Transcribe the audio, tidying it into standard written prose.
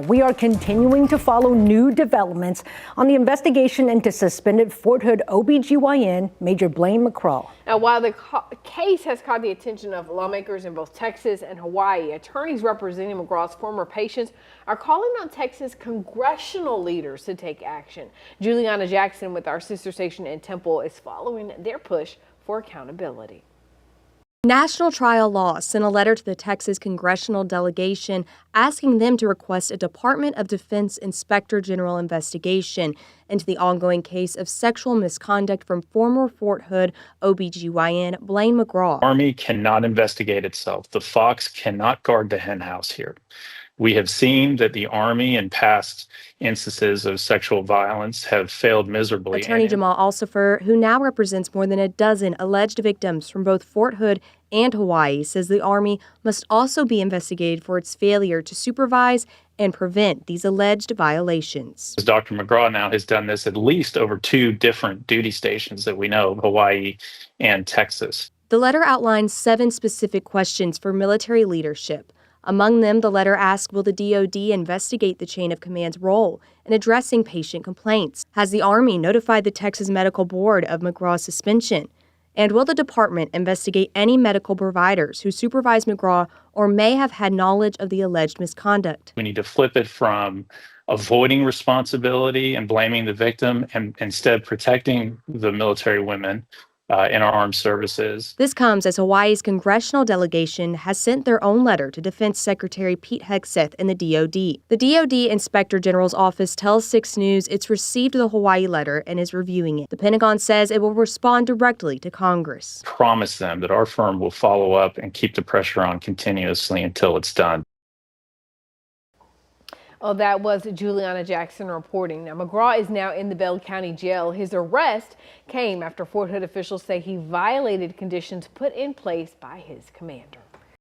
We are continuing to follow new developments on the investigation into suspended Fort Hood OBGYN Major Blaine McGraw. Now, while the case has caught the attention of lawmakers in both Texas and Hawaii, attorneys representing McGraw's former patients are calling on Texas congressional leaders to take action. Juliana Jackson with our sister station in Temple is following their push for accountability. National Trial Law sent a letter to the Texas congressional delegation asking them to request a Department of Defense Inspector General investigation into the ongoing case of sexual misconduct from former Fort Hood OBGYN Blaine McGraw. Army cannot investigate itself. The fox cannot guard the henhouse here. We have seen that the Army in past instances of sexual violence have failed miserably. Attorney Jamal Alsifer, who now represents more than a dozen alleged victims from both Fort Hood and Hawaii, says the Army must also be investigated for its failure to supervise and prevent these alleged violations. Dr. McGraw now has done this at least over 2 different duty stations that we know, Hawaii and Texas. The letter outlines 7 specific questions for military leadership. Among them, the letter asks, will the DOD investigate the chain of command's role in addressing patient complaints? Has the Army notified the Texas Medical Board of McGraw's suspension? And will the department investigate any medical providers who supervise McGraw or may have had knowledge of the alleged misconduct? We need to flip it from avoiding responsibility and blaming the victim and instead protecting the military women in our armed services. This comes as Hawaii's congressional delegation has sent their own letter to Defense Secretary Pete Hegseth and the DOD. The DOD Inspector General's office tells 6 News it's received the Hawaii letter and is reviewing it. The Pentagon says it will respond directly to Congress. Promise them that our firm will follow up and keep the pressure on continuously until it's done. Oh, that was Juliana Jackson reporting. Now, McGraw is now in the Bell County Jail. His arrest came after Fort Hood officials say he violated conditions put in place by his commander.